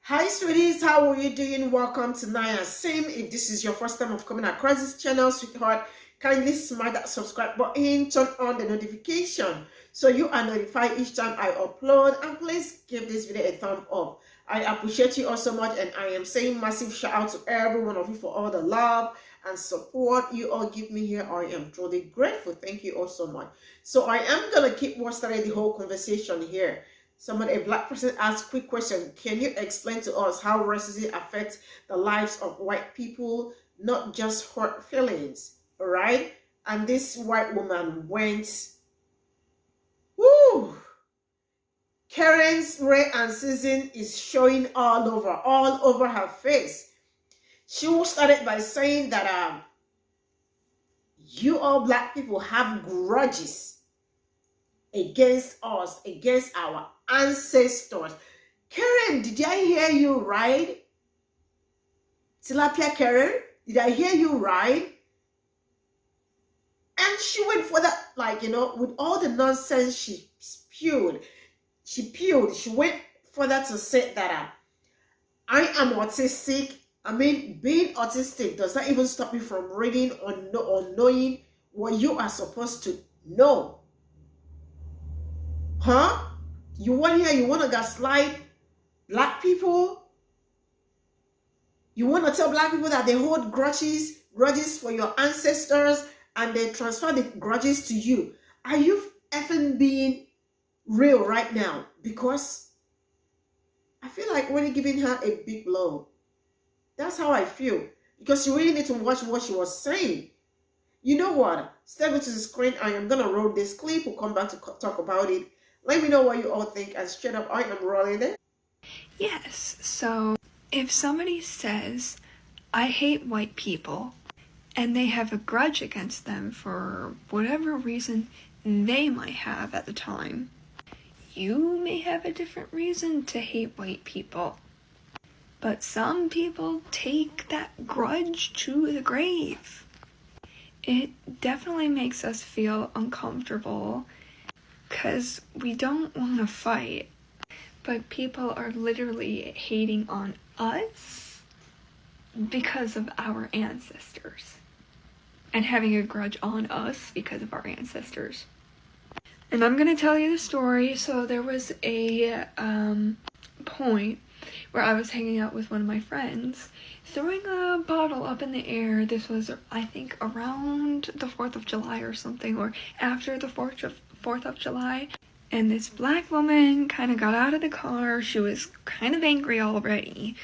Hi sweeties, how are you doing? Welcome to Naya Sim. If this is your first time of coming across this channel, sweetheart, kindly smash that subscribe button, turn on the notification so you are notified each time I upload, and please give this video a thumb up. I appreciate you all so much, and I am saying massive shout out to every one of you for all the love and support you all give me here. I am truly grateful. Thank you all so much. So I am gonna keep what started the whole conversation here. A black person asked, quick question, can you explain to us how racism affects the lives of white people, not just hurt feelings, all right? And this white woman went, whoo, Karen's ray and season is showing all over her face. She started by saying that you all black people have grudges against us, against our ancestors. Karen, did I hear you right? Tilapia Karen, did I hear you right? And she went for that, with all the nonsense she spewed, she went further to say that I am autistic. I mean, being autistic does not even stop you from reading or knowing what you are supposed to know. Huh? You want to gaslight black people? You want to tell black people that they hold grudges for your ancestors and they transfer the grudges to you? Are you effing being real right now? Because I feel like really giving her a big blow. That's how I feel. Because you really need to watch what she was saying. You know what? Step into the screen. I am going to roll this clip. We'll come back to talk about it. Let me know what you all think, and straight up, I am rolling it. Yes, so if somebody says, I hate white people, and they have a grudge against them for whatever reason they might have at the time, you may have a different reason to hate white people. But some people take that grudge to the grave. It definitely makes us feel uncomfortable because we don't want to fight, but people are literally hating on us because of our ancestors and having a grudge on us because of our ancestors. And I'm going to tell you the story. So there was a point where I was hanging out with one of my friends, throwing a bottle up in the air. This was, I think, around the 4th of July or something, or after the 4th of July. And this black woman kind of got out of the car. She was kind of angry already.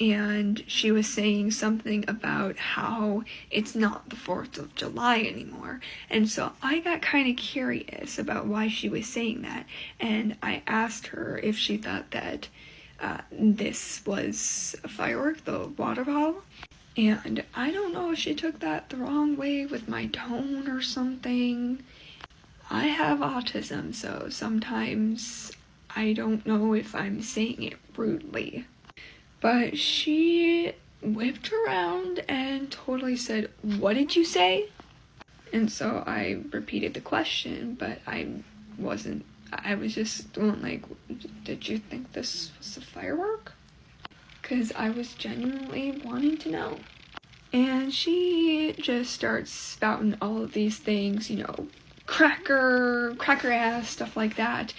And she was saying something about how it's not the 4th of July anymore. And so I got kind of curious about why she was saying that. And I asked her if she thought that this was a firework, the water bottle. And I don't know if she took that the wrong way with my tone or something. I have autism, so sometimes I don't know if I'm saying it rudely. But she whipped around and totally said, "What did you say?" And so I repeated the question, but I was just going like, "Did you think this was a firework?" Because I was genuinely wanting to know. And she just starts spouting all of these things, cracker ass, stuff like that.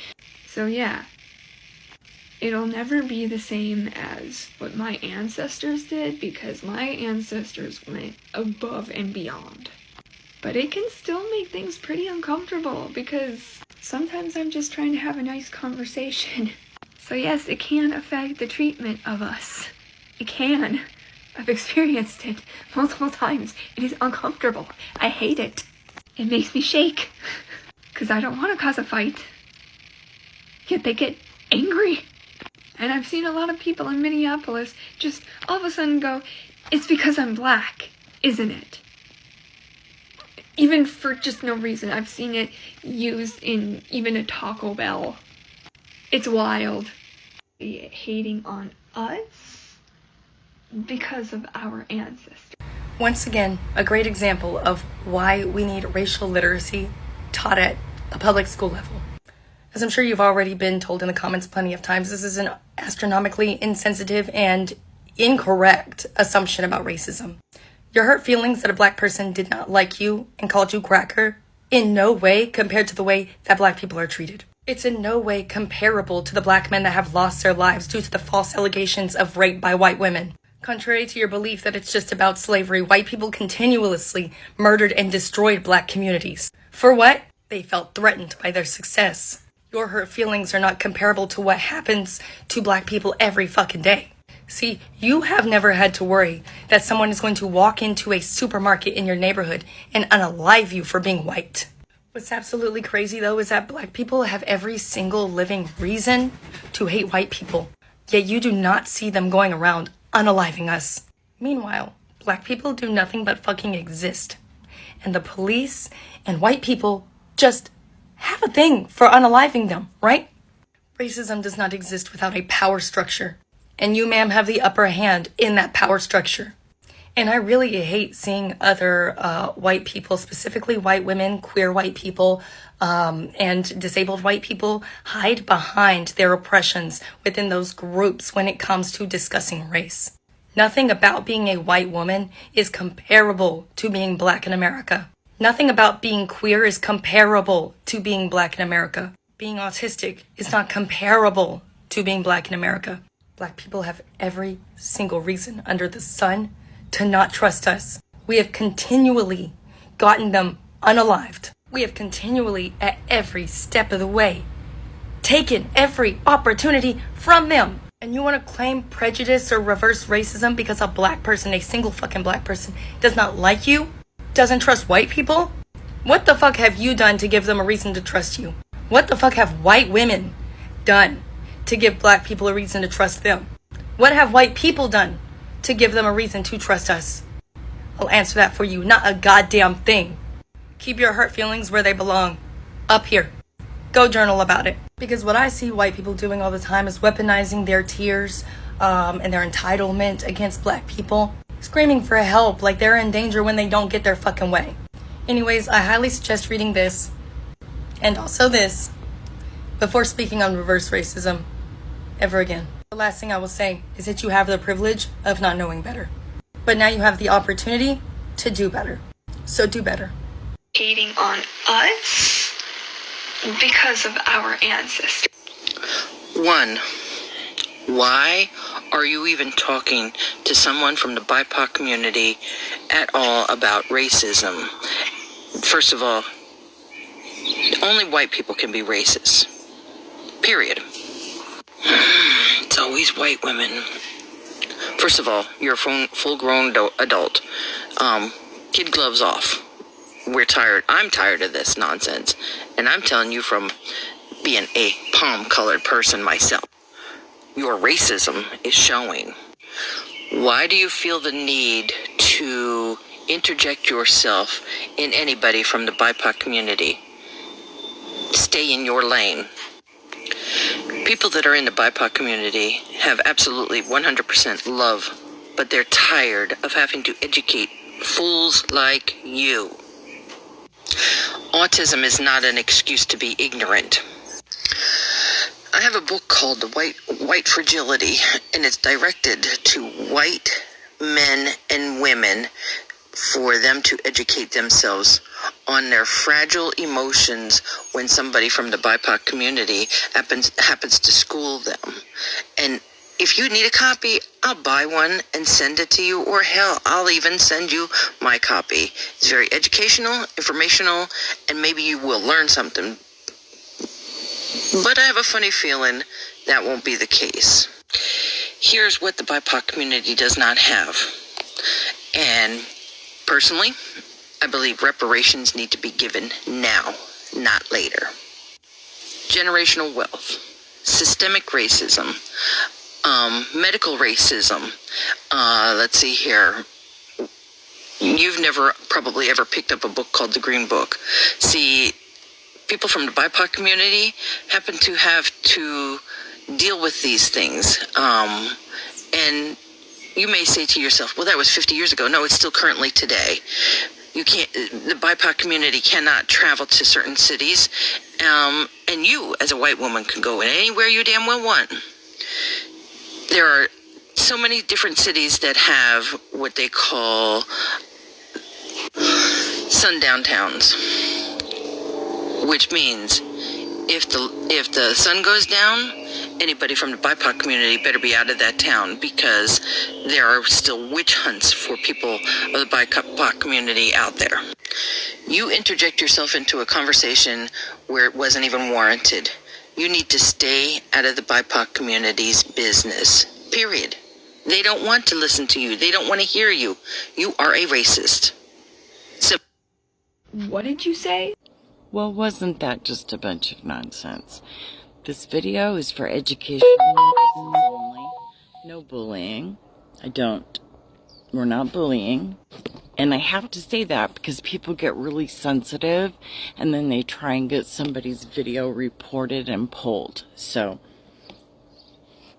So yeah, it'll never be the same as what my ancestors did, because my ancestors went above and beyond. But it can still make things pretty uncomfortable, because sometimes I'm just trying to have a nice conversation. So yes, it can affect the treatment of us. It can. I've experienced it multiple times. It is uncomfortable. I hate it. It makes me shake, because I don't want to cause a fight. Yet they get angry. And I've seen a lot of people in Minneapolis just all of a sudden go, "It's because I'm black, isn't it?" Even for just no reason. I've seen it used in even a Taco Bell. It's wild. Hating on us because of our ancestors. Once again, a great example of why we need racial literacy taught at a public school level. As I'm sure you've already been told in the comments plenty of times, this is an astronomically insensitive and incorrect assumption about racism. Your hurt feelings that a black person did not like you and called you cracker in no way compared to the way that black people are treated. It's in no way comparable to the black men that have lost their lives due to the false allegations of rape by white women. Contrary to your belief that it's just about slavery, white people continuously murdered and destroyed black communities. For what? They felt threatened by their success. Your hurt feelings are not comparable to what happens to black people every fucking day. See, you have never had to worry that someone is going to walk into a supermarket in your neighborhood and unalive you for being white. What's absolutely crazy, though, is that black people have every single living reason to hate white people, yet you do not see them going around unaliving us. Meanwhile, black people do nothing but fucking exist, and the police and white people just have a thing for unaliving them, right? Racism does not exist without a power structure, and you, ma'am, have the upper hand in that power structure. And I really hate seeing other white people, specifically white women, queer white people, and disabled white people hide behind their oppressions within those groups when it comes to discussing race. Nothing about being a white woman is comparable to being black in America. Nothing about being queer is comparable to being black in America. Being autistic is not comparable to being black in America. Black people have every single reason under the sun to not trust us. We have continually gotten them unalived. We have continually, at every step of the way, taken every opportunity from them. And you want to claim prejudice or reverse racism because a black person, a single fucking black person, does not like you? Doesn't trust white people? What the fuck have you done to give them a reason to trust you? What the fuck have white women done to give black people a reason to trust them? What have white people done to give them a reason to trust us? I'll answer that for you. Not a goddamn thing. Keep your hurt feelings where they belong. Up here. Go journal about it. Because what I see white people doing all the time is weaponizing their tears and their entitlement against black people. Screaming for help like they're in danger when they don't get their fucking way. Anyways, I highly suggest reading this and also this before speaking on reverse racism ever again. The last thing I will say is that you have the privilege of not knowing better. But now you have the opportunity to do better. So do better. Hating on us because of our ancestors. 1. Why are you even talking to someone from the BIPOC community at all about racism? First of all, only white people can be racist. Period. It's always white women. First of all, you're a full-grown adult. Kid gloves off. We're tired. I'm tired of this nonsense. And I'm telling you from being a palm-colored person myself. Your racism is showing. Why do you feel the need to interject yourself in anybody from the BIPOC community? Stay in your lane. People that are in the BIPOC community have absolutely 100% love, but they're tired of having to educate fools like you. Autism is not an excuse to be ignorant. I have a book called The White Fragility, and it's directed to white men and women for them to educate themselves on their fragile emotions when somebody from the BIPOC community happens to school them. And if you need a copy, I'll buy one and send it to you, or hell, I'll even send you my copy. It's very educational, informational, and maybe you will learn something. But I have a funny feeling that won't be the case. Here's what the BIPOC community does not have. And personally, I believe reparations need to be given now, not later. Generational wealth, systemic racism, medical racism. Let's see here. You've never probably ever picked up a book called The Green Book. See, people from the BIPOC community happen to have to deal with these things. And you may say to yourself, well, that was 50 years ago. No, it's still currently today. You can't, the BIPOC community cannot travel to certain cities. And you, as a white woman, can go anywhere you damn well want. There are so many different cities that have what they call sundown towns, which means if the sun goes down, anybody from the BIPOC community better be out of that town, because there are still witch hunts for people of the BIPOC community out there. You interject yourself into a conversation where it wasn't even warranted. You need to stay out of the BIPOC community's business, period. They don't want to listen to you. They don't want to hear you. You are a racist. So, What did you say? Well, wasn't that just a bunch of nonsense? This video is for educational purposes only. No bullying. We're not bullying. And I have to say that because people get really sensitive and then they try and get somebody's video reported and pulled. So,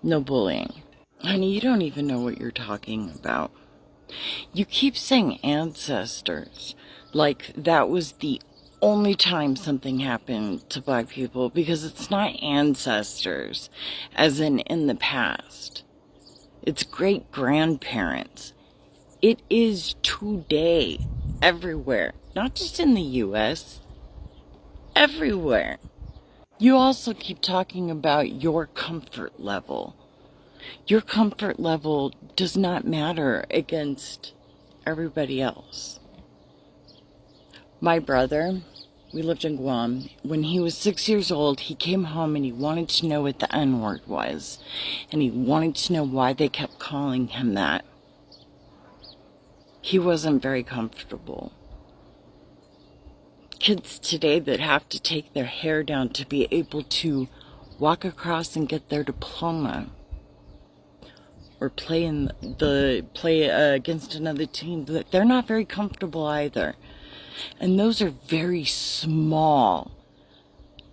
no bullying. Honey, you don't even know what you're talking about. You keep saying ancestors like that was the only time something happened to black people, because it's not ancestors as in the past. It's great grandparents. It is today everywhere, not just in the US, everywhere. You also keep talking about your comfort level. Your comfort level does not matter against everybody else. My brother, we lived in Guam. When he was 6 years old, he came home and he wanted to know what the N-word was. And he wanted to know why they kept calling him that. He wasn't very comfortable. Kids today that have to take their hair down to be able to walk across and get their diploma, or play against another team, they're not very comfortable either. And those are very small,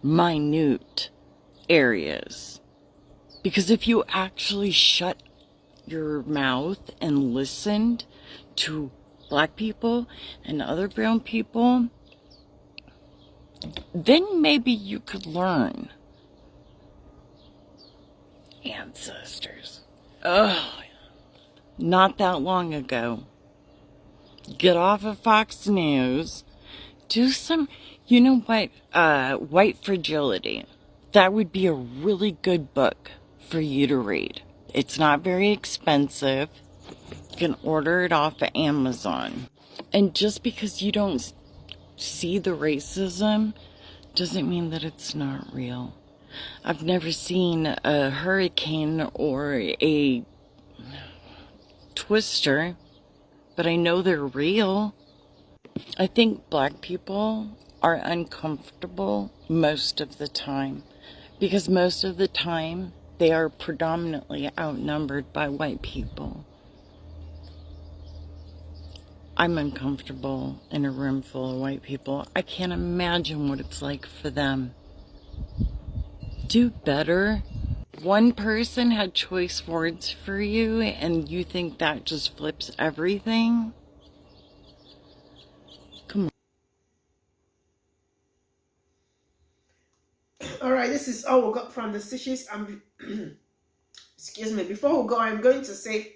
minute areas. Because if you actually shut your mouth and listened to black people and other brown people, then maybe you could learn. Ancestors. Ugh. Not that long ago. Get off of Fox News. Do some, you know what, White Fragility. That would be a really good book for you to read. It's not very expensive. You can order it off of Amazon. And just because you don't see the racism doesn't mean that it's not real. I've never seen a hurricane or a twister, but I know they're real. I think black people are uncomfortable most of the time, because most of the time they are predominantly outnumbered by white people. I'm uncomfortable in a room full of white people. I can't imagine what it's like for them. Do better. One person had choice words for you and you think that just flips everything? Come on. All right, this is all we got from the stitches. Excuse me. Before we go, I'm going to say,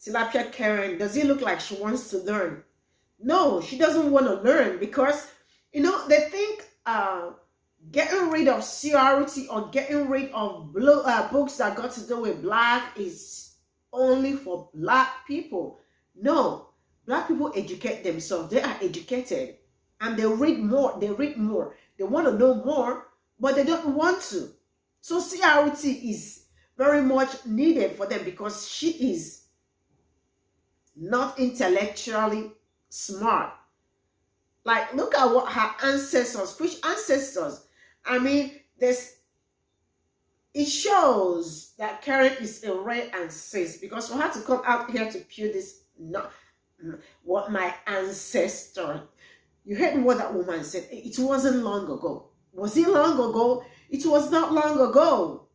Tilapia Karen, does it look like she wants to learn? No, she doesn't want to learn, because, you know, they think getting rid of CRT or getting rid of books that got to do with black is only for black people. No, black people educate themselves. They are educated and they read more. They read more. They want to know more, but they don't want to. So CRT is very much needed for them, because she is not intellectually smart. Like, look at what her ancestors, which ancestors? I mean, it shows that Karen is a rare and cis, because for her to come out here to pew this, not what my ancestor. You heard what that woman said. It wasn't long ago. Was it long ago? It was not long ago.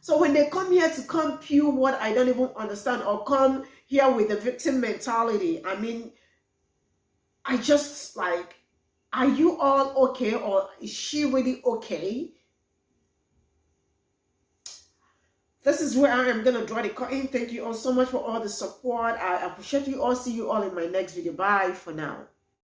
So when they come here to come pew what I don't even understand, or come here with the victim mentality, I mean, I just like, are you all okay, or is she really okay? This is where I am going to draw the curtain. Thank you all so much for all the support. I appreciate you all. See you all in my next video. Bye for now.